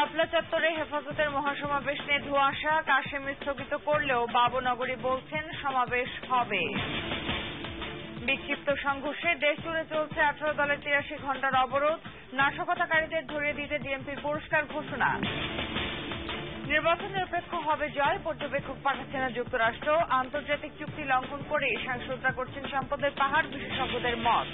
শাপলা চত্বরে হেফাজতের মহাসমাবেশ নিয়ে ধোঁয়াশা, কাশেমি স্থগিত করলেও বাবুনগরী বলছেন সমাবেশ হবে। বিক্ষিপ্ত সংঘর্ষে দেশ জুড়ে চলছে 18 দলের 83 ঘণ্টার অবরোধ, নাশকতাকারীদের ধরিয়ে দিতে ডিএমপির পুরস্কার ঘোষণা। নির্বাচন নিরপেক্ষ হবে জয়, পর্যবেক্ষক পাঠাচ্ছে না যুক্তরাষ্ট্র। আন্তর্জাতিক চুক্তি লঙ্ঘন করে সাংসদরা করছেন সম্পদের পাহাড়, বিশেষজ্ঞদের মত।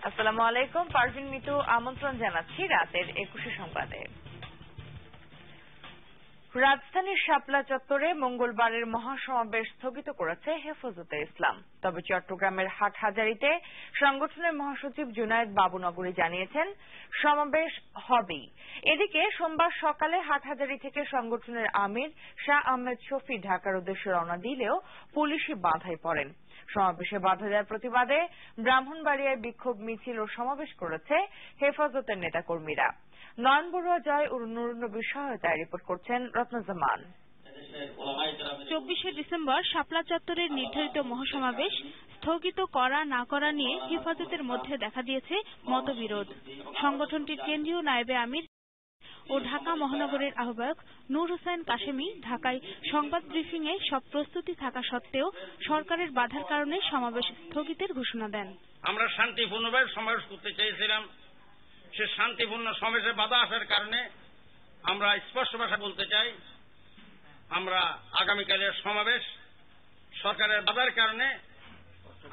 আসসালামু আলাইকুম, পারভিন মিতু আমন্ত্রণ জানাচ্ছি রাতের 21 সংবাদে। রাজধানীর শাপলা চত্বরে মঙ্গলবারের মহাসমাবেশ স্থগিত করেছে হেফাজতে ইসলাম। তবে চট্টগ্রামের হাটহাজারীতে সংগঠনের মহাসচিব জুনায়েদ বাবুনগরী জানিয়েছেন সমাবেশ হবেই। এদিকে সোমবার সকালে হাটহাজারী থেকে সংগঠনের আমির শাহ আহমেদ শফি ঢাকার উদ্দেশ্যে রওনা দিলেও পুলিশি বাধায় পড়েন। সমাবেশে বাধা দেওয়ার প্রতিবাদে ব্রাহ্মণবাড়িয়ায় বিক্ষোভ মিছিল ও সমাবেশ করেছে হেফাজতের নেতাকর্মীরা। নয়ন বড়ুয়া জয় ও নুরুন্নবীর সহায়তায় রিপোর্ট করছেন রত্নজামান। 24 ডিসেম্বর শাপলা চত্বরের নির্ধারিত মহাসমাবেশ স্থগিত করা না করা নিয়ে হেফাজতের মধ্যে দেখা দিয়েছে মতবিরোধ। সংগঠনটির কেন্দ্রীয় নায়েবে আমির ও ঢাকা মহানগরের আহ্বায়ক নূর হোসেন কাশেমি ঢাকায় সংবাদ ব্রিফিংয়ে সব প্রস্তুতি থাকা সত্ত্বেও সরকারের বাধার কারণে সমাবেশ স্থগিতের ঘোষণা দেন। আমরা শান্তিপূর্ণভাবে সমাবেশ করতে চেয়েছিলাম, সে শান্তিপূর্ণ সমাবেশে বাধা আসার কারণে আমরা স্পষ্ট ভাষা বলতে চাই, আমরা আগামীকালের সমাবেশ সরকারের বাধার কারণে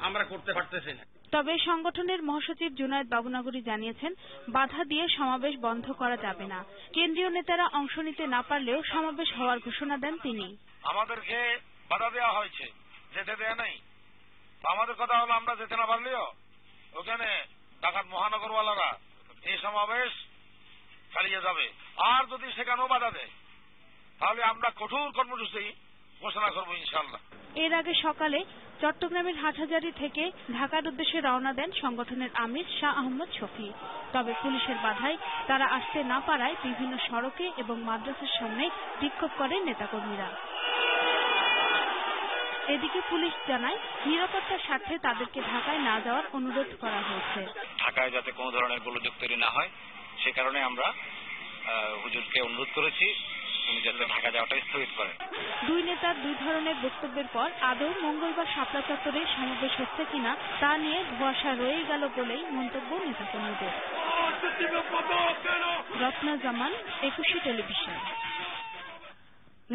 আমরা করতে পারতেছি না। তবে সংগঠনের মহাসচিব জুনায়েদ বাবুনগরী জানিয়েছেন বাধা দিয়ে সমাবেশ বন্ধ করা যাবে না। কেন্দ্রীয় নেতারা অংশ নিতে না পারলেও সমাবেশ হওয়ার ঘোষণা দেন তিনি। আমাদেরকে বাধা দেওয়া হয়েছে, যেতে দেয়া নাই। আমাদের কথা হলো আমরা যেতে না পারলেও ওখানে ঢাকার মহানগরওয়ালারা এই সমাবেশ চালিয়ে যাবে। আর যদি সেখানেও বাধা দেয় তাহলে আমরা কঠোর কর্মসূচি ঘোষণা করবো ইনশাআল্লাহ। এর আগে সকালে চট্টগ্রামের হাটহাজারী থেকে ঢাকার উদ্দেশ্যে রওনা দেন সংগঠনের আমির শাহ আহমদ শফি। তবে পুলিশের বাধায় তারা আসতে না পারায় বিভিন্ন সড়কে এবং মাদ্রাসার সামনে বিক্ষোভ করেন নেতাকর্মীরা। এদিকে পুলিশ জানায় নিরাপত্তার স্বার্থে তাদেরকে ঢাকায় না যাওয়ার অনুরোধ করা হয়েছে। ঢাকায় যাতে কোনো ধরনের গোলযোগ তৈরি না হয় সে কারণে আমরা হুজুরকে অনুরোধ করেছি উনি যাতে ঢাকা যাওয়াটাই স্থগিত করেন। দুই নেতার দুই ধরনের বক্তব্যের পর আদৌ মঙ্গলবার শাপলা চত্বরে সমাবেশ হচ্ছে কিনা তা নিয়ে ধোঁয়াশা রয়ে গেল বলেই মন্তব্য নেতাকর্মীদের। রত্নজামান, 21 টেলিভিশন।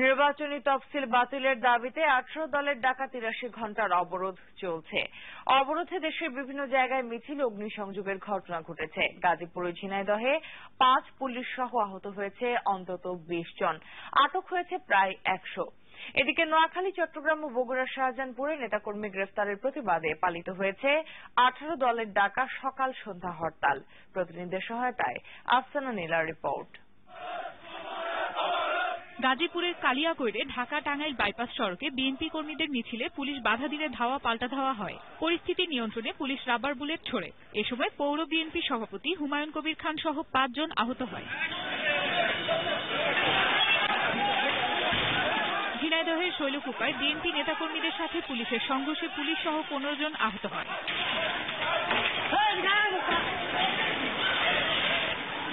নির্বাচনী তফসিল বাতিলের দাবিতে 18 দলের ডাকা 83 ঘণ্টার অবরোধ চলছে। অবরোধে দেশের বিভিন্ন জায়গায় মিছিল, অগ্নিসংযোগের ঘটনা ঘটেছে। গাজীপুর, ঝিনাইদহে 5 পুলিশ সহ আহত হয়েছে অন্তত 20 জন, আটক হয়েছে প্রায় 100। এদিকে নোয়াখালী, চট্টগ্রাম ও বগুড়ার শাহজাহানপুরে নেতাকর্মী গ্রেফতারের প্রতিবাদে পালিত হয়েছে 18 দলের ডাকা সকাল সন্ধ্যা হরতাল। প্রতিনিধিদের সহায়তায় আফসানা নীলার রিপোর্ট। গাজীপুরের কালিয়াকৈরে ঢাকা টাঙ্গাইল বাইপাস সড়কে বিএনপি কর্মীদের মিছিলে পুলিশ বাধা দিলে ধাওয়া পাল্টা ধাওয়া হয়। পরিস্থিতি নিয়ন্ত্রণে পুলিশ রাবার বুলেট ছোড়ে। এ সময় পৌর বিএনপি সভাপতি হুমায়ুন কবির খান সহ 5 জন আহত হয়। ঝিনাইদহের শৈলকুপায় বিএনপি নেতাকর্মীদের সাথে পুলিশের সংঘর্ষে পুলিশ সহ 15 জন আহত হয়।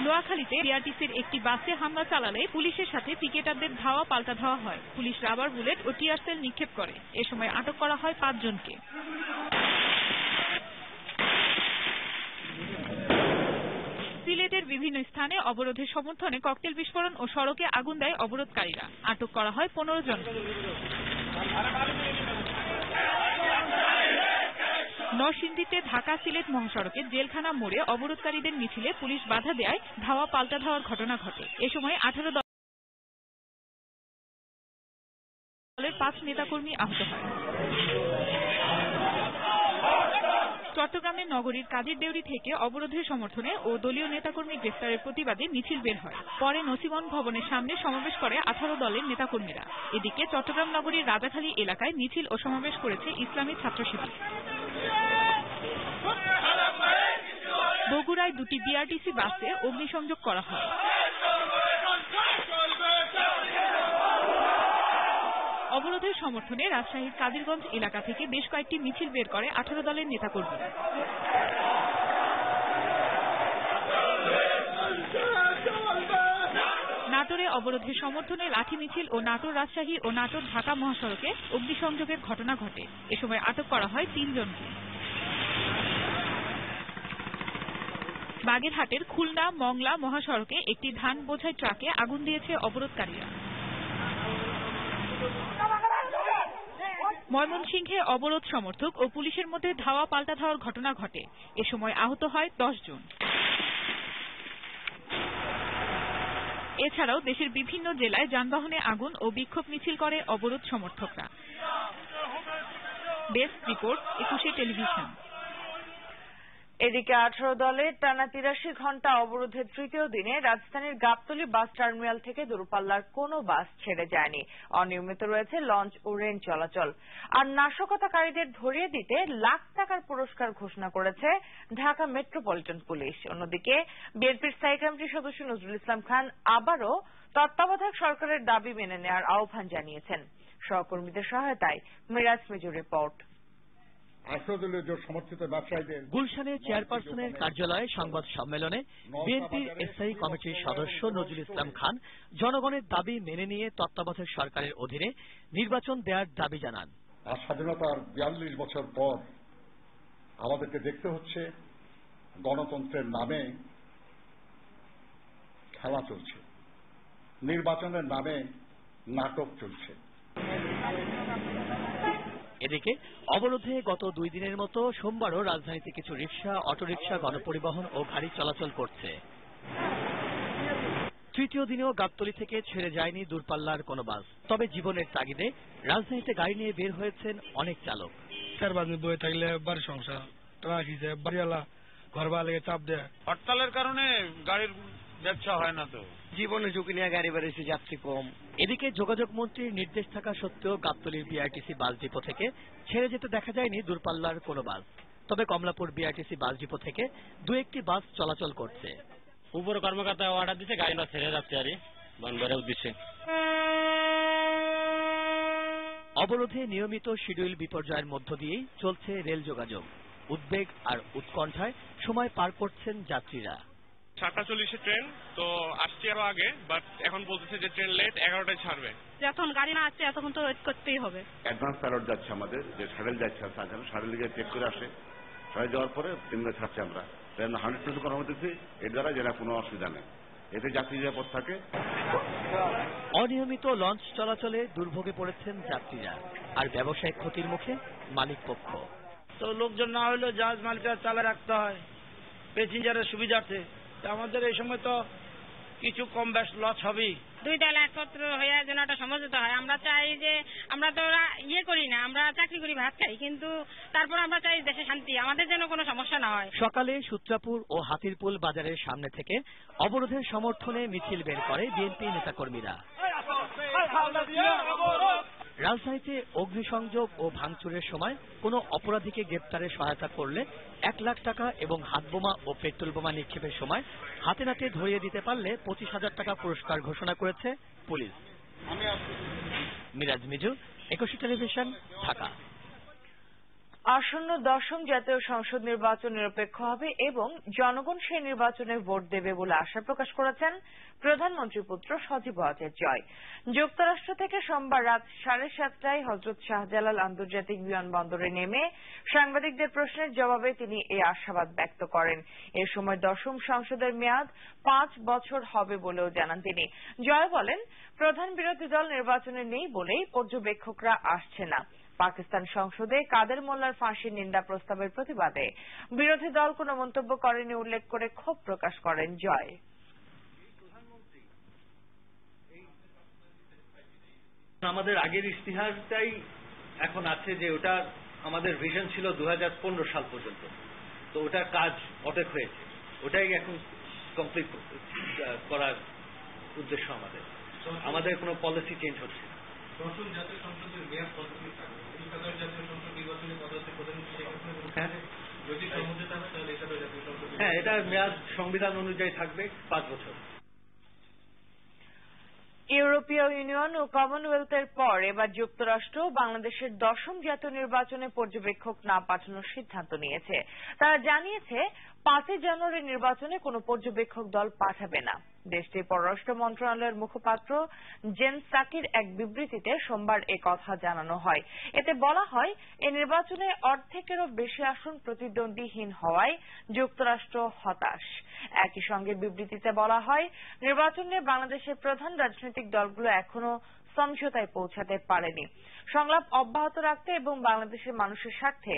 নোয়াখালীতে বিআরটিসির একটি বাসে হামলা চালালে পুলিশের সাথে পিকেটারদের ধাওয়া পাল্টা ধাওয়া হয়। পুলিশ রাবার বুলেট ও টিয়ার সেল নিক্ষেপ করে। এ সময় আটক করা হয় 5 জনকে। সিলেটের বিভিন্ন স্থানে অবরোধের সমর্থনে ককটেল বিস্ফোরণ ও সড়কে আগুন দেয় অবরোধকারীরা। আটক করা হয় 15 জনকে। নরসিংদীতে ঢাকা সিলেট মহাসড়কে জেলখানা মোড়ে অবরোধকারীদের মিছিলে পুলিশ বাধা দেয় ধাওয়া পাল্টা ধাওয়ার ঘটনা ঘটে। এ সময় 18 দলের 5 নেতাকর্মী আহত হয়। চট্টগ্রামের নগরীর কাজীর দেউরি থেকে অবরোধের সমর্থনে ও দলীয় নেতাকর্মী গ্রেফতারের প্রতিবাদে মিছিল বের হয়। পরে নসিমন ভবনের সামনে সমাবেশ করে 18 দলের নেতাকর্মীরা। এদিকে চট্টগ্রাম নগরীর রাজাখালী এলাকায় মিছিল ও সমাবেশ করেছে ইসলামী ছাত্র শিবির। বগুড়ায় দুটি বিআরটিসি বাসে অগ্নিসংযোগ করা হয়। অবরোধের সমর্থনে রাজশাহীর কাদিরগঞ্জ এলাকা থেকে বেশ কয়েকটি মিছিল বের করে 18 দলের নেতাকর্মীরা। নাটোরে অবরোধের সমর্থনে লাঠি মিছিল ও নাটোর রাজশাহী ও নাটোর ঢাকা মহাসড়কে অগ্নিসংযোগের ঘটনা ঘটে। এ সময় আটক করা হয় 3 জনকে। বাগেরহাটের খুলনা মংলা মহাসড়কে একটি ধান বোঝাই ট্রাকে আগুন দিয়েছে অবরোধকারীরা। ময়মনসিংহে অবরোধ সমর্থক ও পুলিশের মধ্যে ধাওয়া পাল্টা ধাওয়ার ঘটনা ঘটে। এ সময় আহত হয় 10 জন। এছাড়াও দেশের বিভিন্ন জেলায় যানবাহনে আগুন ও বিক্ষোভ মিছিল করে অবরোধ সমর্থকরা। Desk report, 21 television. এদিকে 18 দলের টানা 83 ঘন্টা অবরোধের তৃতীয় দিনে রাজধানীর গাবতলী বাস টার্মিনাল থেকে দূরপাল্লার কোনো বাস ছেড়ে যায়নি। অনিয়মিত রয়েছে লঞ্চ ও রেল চলাচল। আর নাশকতাকারীদের ধরিয়ে দিতে লাখ টাকার পুরস্কার ঘোষণা করেছে ঢাকা মেট্রোপলিটন পুলিশ। অন্যদিকে বিএনপির স্থায়ী কমিটির সদস্য নজরুল ইসলাম খান আবারও তত্ত্বাবধায়ক সরকারের দাবি মেনে নেওয়ার আহ্বান জানিয়েছেন। সহকর্মীদের সহায়তায় মিরাজ মিজুর রিপোর্ট। গুলশানে চেয়ারপারসনের কার্যালয়ে সংবাদ সম্মেলনে বিএনপির স্থায়ী কমিটির সদস্য নজরুল ইসলাম খান জনগণের দাবি মেনে নিয়ে তত্ত্বাবধায়ক সরকারের অধীনে নির্বাচন দেওয়ার দাবি জানান। আর স্বাধীনতার 42 বছর পর আমাদেরকে দেখতে হচ্ছে গণতন্ত্রের নামে খেলা চলছে, নির্বাচনের নামে নাটক চলছে। এদিকে অবরোধে গত 2 দিনের মতো সোমবারও রাজধানীতে কিছু রিকশা, অটোরিকশা, গণপরিবহন ও গাড়ি চলাচল করছে। তৃতীয় দিনেও গাবতলী থেকে ছেড়ে যায়নি দূরপাল্লার কোনো বাস। তবে জীবনের তাগিদে রাজধানীতে গাড়ি নিয়ে বের হয়েছেন অনেক চালক। বয়ে থাকলে বাড়ির সংসার রাখিছে, বাড়িওয়ালা ঘরওয়ালা লেগে চাপ দেয়। হরতালের কারণে গাড়ির ব্যবসা হয় না, তো জীবনে ঝুঁকি নিয়ে গাড়ি বেড়েছে, যাত্রী কম। এদিকে যোগাযোগ মন্ত্রীর নির্দেশ থাকা সত্ত্বেও গাবতলীর বিআরটিসি বাস ডিপো থেকে ছেড়ে যেতে দেখা যায়নি দূরপাল্লার কোনো বাস। তবে কমলাপুর বিআরটিসি বাস ডিপো থেকে 2-1টি বাস চলাচল করছে। উপর কর্মকর্তা অর্ডার দিচ্ছে গাড়িটা ছেড়ে যাচ্ছে আর বনবারের উদ্দেশ্যে। অবরোধে নিয়মিত শিডিউল বিপর্যয়ের মধ্য দিয়েই চলছে রেল যোগাযোগ। উদ্বেগ আর উৎকণ্ঠায় সময় পার করছেন যাত্রীরা। 7:40 ট্রেন তো আসছে আরো আগে, বাট এখন বলতেছে যে ট্রেন লেট, 11টায় ছাড়বে। যখন গাড়ি না আসছে তখন তো ওয়েট করতেই হবে। অ্যাডভান্স অ্যালার্ট যাচ্ছে আমাদের, যে শাটেল যাচ্ছে, শাটেল গিয়ে চেক করে আসে, সবাই যাওয়ার পরে ট্রেনটা ছাড়ছে। আমরা ট্রেন 100% করা দিচ্ছি, এর দ্বারা যেন কোনো অসুবিধা নেই, এতে যাত্রী নিরাপদ থাকে। অনিয়মিত লঞ্চ চলাচলে দুর্ভোগে পড়েছেন যাত্রীরা, আর ব্যবসায়িক ক্ষতির মুখে মালিক পক্ষ। তো লোকজন না হলেও জাহাজ মালিকরা চালা রাখতে হয় প্যাসেঞ্জারের সুবিধার্থে। আমাদের এই সময় তো কিছু কম বেশ লস হবেই। 2 দল একত্র হয়ে যেন একটা সমঝোতা হয়। আমরা চাই যে আমরা তো করি না, আমরা চাকরি করি, ভাত খাই, কিন্তু তারপর আমরা চাই দেশে শান্তি, আমাদের যেন কোনো সমস্যা না হয়। সকালে সূত্রাপুর ও হাতিরপুল বাজারের সামনে থেকে অবরোধের সমর্থনে মিছিল বের করে বিএনপি নেতাকর্মীরা। রাজধানীতে অগ্নিসংযোগ ও ভাঙচুরের সময় কোনো অপরাধীকে গ্রেপ্তারে সহায়তা করলে 1 লাখ টাকা এবং হাতবোমা ও পেট্রোল বোমা নিক্ষেপের সময় হাতে নাতে ধরিয়ে দিতে পারলে 25,000 টাকা পুরস্কার ঘোষণা করেছে পুলিশ। মিরাজ মিজু, 21 টেলিভিশন, ঢাকা। আসন্ন 10ম জাতীয় সংসদ নির্বাচন নিরপেক্ষ হবে এবং জনগণ সেই নির্বাচনে ভোট দেবে বলে আশা প্রকাশ করেছেন প্রধানমন্ত্রীর পুত্র সজীব ওয়াজেদ জয়। যুক্তরাষ্ট্র থেকে সোমবার রাত 7:30টায় হযরত শাহজালাল আন্তর্জাতিক বিমানবন্দরে নেমে সাংবাদিকদের প্রশ্নের জবাবে তিনি এই আশাবাদ ব্যক্ত করেন। এ সময় 10ম সংসদের মেয়াদ 5 বছর হবে বলেও জানান তিনি। জয় বলেন, প্রধান বিরোধী দল নির্বাচনে নেই বলেই পর্যবেক্ষকরা আসছে না। পাকিস্তান সংসদে কাদের মোল্লার ফাঁসির নিন্দা প্রস্তাবের প্রতিবাদে বিরোধী দল কোনো মন্তব্য করেনি উল্লেখ করে ক্ষোভ প্রকাশ করেন জয়। আমাদের আগের ইস্তিহারটাই এখন আছে, যে ওটা আমাদের ভিশন ছিল 2015 সাল পর্যন্ত, তো ওটার কাজ অটেক হয়েছে, ওটাই এখন কমপ্লিট করার উদ্দেশ্য আমাদের। আমাদের কোনো পলিসি চেঞ্জ হচ্ছে না। হ্যাঁ, এটা মেয়াদ সংবিধান অনুযায়ী থাকবে 5 বছর। ইউরোপীয় ইউনিয়ন ও কমনওয়েলথের পর এবার যুক্তরাষ্ট্র বাংলাদেশের 10ম জাতীয় নির্বাচনে পর্যবেক্ষক না পাঠানোর সিদ্ধান্ত নিয়েছে। তারা জানিয়েছে 5 জানুয়ারি নির্বাচনে কোনো পর্যবেক্ষক দল পাঠাবে না। দেশটির পররাষ্ট্র মন্ত্রণালয়ের মুখপাত্র জেন সাকির এক বিবৃতিতে সোমবার এ কথা জানানো হয়। এতে বলা হয়, এই নির্বাচনে অর্ধেকেরও বেশি আসন প্রতিদ্বন্দ্বীহীন হওয়ায় যুক্তরাষ্ট্র হতাশ। একই সঙ্গে বিবৃতিতে বলা হয়, নির্বাচন নিয়ে বাংলাদেশের প্রধান রাজনৈতিক দলগুলো এখনো সমঝোতায় পৌঁছাতে পারেনি। সংলাপ অব্যাহত রাখতে এবং বাংলাদেশের মানুষের স্বার্থে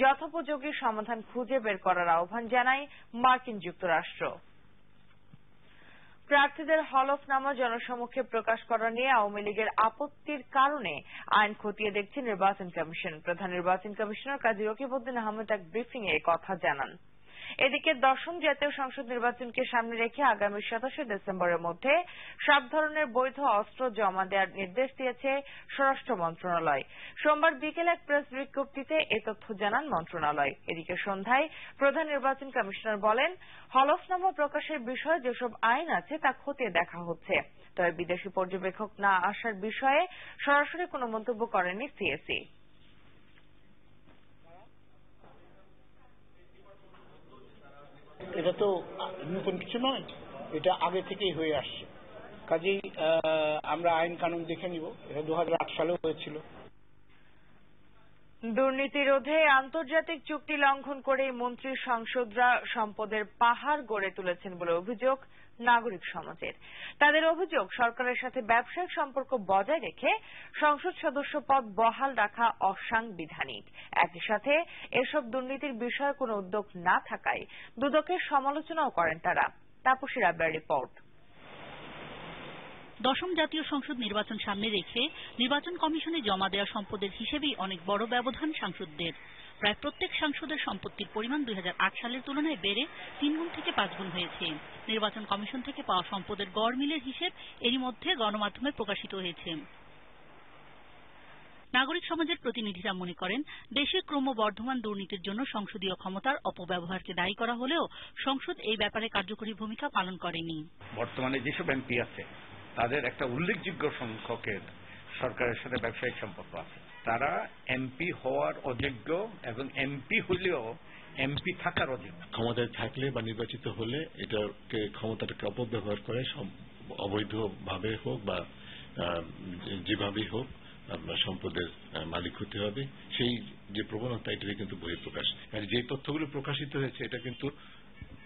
যথোপযোগী সমাধান খুঁজে বের করার আহ্বান জানায় মার্কিন যুক্তরাষ্ট্র। প্রার্থীদের হলফনামা জনসমক্ষে প্রকাশ করা নিয়ে আওয়ামী লীগের আপত্তির কারণে আইন খতিয়ে দেখছে নির্বাচন কমিশন। প্রধান নির্বাচন কমিশনার কাজী রকিবউদ্দিন আহমেদ এক ব্রিফিংয়ে এই কথা জানান। এদিকে 10ম জাতীয় সংসদ নির্বাচনকে সামনে রেখে আগামী 27 ডিসেম্বরের মধ্যে সব ধরনের বৈধ অস্ত্র জমা দেওয়ার নির্দেশ দিয়েছে স্বরাষ্ট্র মন্ত্রণালয়। সোমবার বিকেলে এক প্রেস বিজ্ঞপ্তিতে এ তথ্য জানান মন্ত্রণালয়। এদিকে সন্ধ্যায় প্রধান নির্বাচন কমিশনার বলেন, হলফনামা প্রকাশের বিষয়ে যেসব আইন আছে তা খতিয়ে দেখা হচ্ছে। তবে বিদেশি পর্যবেক্ষক না আসার বিষয়ে সরাসরি কোনো মন্তব্য করেনি সিএসি। এটা তো নতুন কিছু নয়, এটা আগে থেকেই হয়ে আসছে। কাজেই আমরা আইন কানুন দেখে নিব। এটা 2008 সালেও হয়েছিল। দুর্নীতি রোধে আন্তর্জাতিক চুক্তি লঙ্ঘন করে মন্ত্রী সাংসদরা সম্পদের পাহাড় গড়ে তুলেছেন বলে অভিযোগ নাগরিক সমাজের। তাদের অভিযোগ, সরকারের সাথে ব্যবসায়িক সম্পর্ক বজায় রেখে সংসদ সদস্য পদ বহাল রাখা অসাংবিধানিক। একই সাথে এসব দুর্নীতির বিষয়ে কোনো উদ্যোগ না থাকায় দুদকের সমালোচনাও করেন তারা। তাপসী রাব্বিয়ার রিপোর্ট। 10ম জাতীয় সংসদ নির্বাচন সামনে রেখে নির্বাচন কমিশনে জমা দেওয়া সম্পদের হিসেবেই অনেক বড় ব্যবধান সাংসদদের। প্রায় প্রত্যেক সাংসদের সম্পত্তির পরিমাণ 2008 সালের তুলনায় বেড়ে 3 গুণ থেকে 5 গুণ হয়েছে। নির্বাচন কমিশন থেকে পাওয়া সম্পদের গড় মিলের হিসেব এরই মধ্যে গণমাধ্যমে প্রকাশিত হয়েছে। নাগরিক সমাজের প্রতিনিধিরা মনে করেন, দেশে ক্রমবর্ধমান দুর্নীতির জন্য সংসদীয় ক্ষমতার অপব্যবহারকে দায়ী করা হলেও সংসদ এই ব্যাপারে কার্যকরী ভূমিকা পালন করেনি। বর্তমানে যেসব এমপি আছে তাদের একটা উল্লেখযোগ্য সংখ্যকের সরকারের সাথে ব্যবসায়িক সম্পর্ক আছে। তারা এমপি হওয়ার অযোগ্য এবং এমপি হলেও এমপি থাকার অযোগ্য। ক্ষমতায় থাকলে বা নির্বাচিত হলে এটাকে ক্ষমতাটাকে অপব্যবহার করে অবৈধভাবে হোক বা যেভাবেই হোক সম্পদের মালিক হতে হবে, সেই যে প্রবণতা এটাই কিন্তু বহিঃপ্রকাশ। যে তথ্যগুলো প্রকাশিত হয়েছে এটা কিন্তু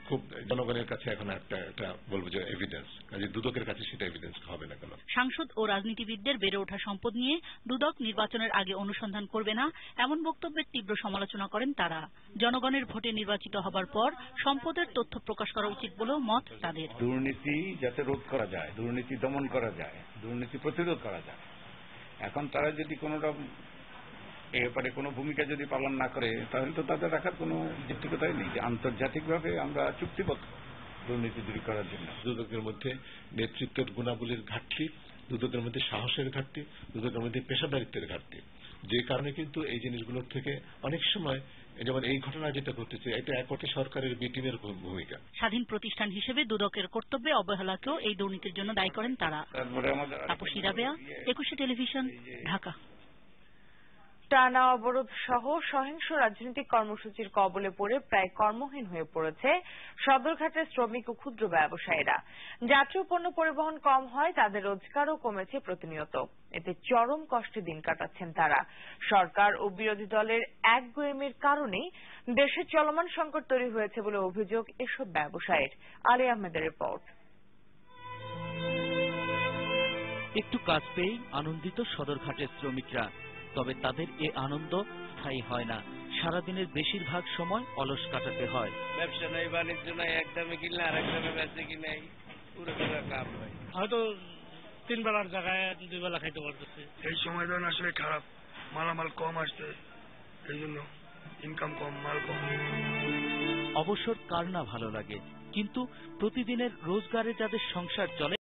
খুব জনগণের কাছে এখন একটা বলবো যে এভিডেন্স, কাজে দুদকের কাছে সেটা এভিডেন্স হবে না কেন। সাংসদ ও রাজনীতিবিদদের বেড়ে ওঠা সম্পদ নিয়ে দুদক নির্বাচনের আগে অনুসন্ধান করবে না, এমন বক্তব্যের তীব্র সমালোচনা করেন তারা। জনগণের ভোটে নির্বাচিত হবার পর সম্পদের তথ্য প্রকাশ করা উচিত বলেও মত তাদের। দুর্নীতি যাতে রোধ করা যায়, দুর্নীতি দমন করা যায়, দুর্নীতি প্রতিরোধ করা যায়। এখন তারা যদি কোনোটা এ ব্যাপারে কোনো ভূমিকা যদি পালন না করে, তাহলে তো তাদের রাখার কোনো যৌক্তিকতাই নেই। যে আন্তর্জাতিকভাবে আমরা চুক্তিবদ্ধ দুর্নীতি দূর করার জন্য। দুদকের মধ্যে নেতৃত্বের গুণাবলীর ঘাটতি, দুদকের মধ্যে সাহসের ঘাটতি, দুদকের মধ্যে পেশাদারিত্বের ঘাটতি, যে কারণে কিন্তু এই জিনিসগুলোর থেকে অনেক সময়, যেমন এই ঘটনা যেটা ঘটেছে, এটা একমাত্র সরকারের বি টিমের ভূমিকা। স্বাধীন প্রতিষ্ঠান হিসেবে দুদকের কর্তব্যে অবহেলাকেও এই দুর্নীতির জন্য দায়ী করেন তারা। তাপসী রাবেয়া, 21 টেলিভিশন, ঢাকা। টানা অবরোধ সহ সহিংস রাজনৈতিক কর্মসূচির কবলে পড়ে প্রায় কর্মহীন হয়ে পড়েছে সদরঘাটের শ্রমিক ও ক্ষুদ্র ব্যবসায়ীরা। যাত্রী ও পণ্য পরিবহন কম হয়, তাদের রোজগারও কমেছে প্রতিনিয়ত। এতে চরম কষ্টে দিন কাটাচ্ছেন তারা। সরকার ও বিরোধী দলের একগুঁয়েমির কারণেই দেশে চলমান সংকট তৈরি হয়েছে বলে অভিযোগ এসব ব্যবসায়ীর। আলী আহমেদের রিপোর্ট। একটু কাজ পেয়েই আনন্দিত সদরঘাটের শ্রমিকরা, তবে তাদের এ আনন্দ স্থায়ী হয় না। সারাদিনের বেশিরভাগ সময় অলস কাটাতে হয়। ব্যবসা নাই, বাণিজ্য নাই, একদমে কিনলে আর একদমে বেঁচে কিনাই, পুরো কাম হয়। হয়তো 3 বেলার জায়গায় 2 বেলা খাইতে পারতেছে। এই সময় ধরুন আসলে খারাপ, মালামাল কম আসছে, এই জন্য ইনকাম কম, মাল কম। অবসর কার না ভালো লাগে, কিন্তু প্রতিদিনের রোজগারে যাদের সংসার চলে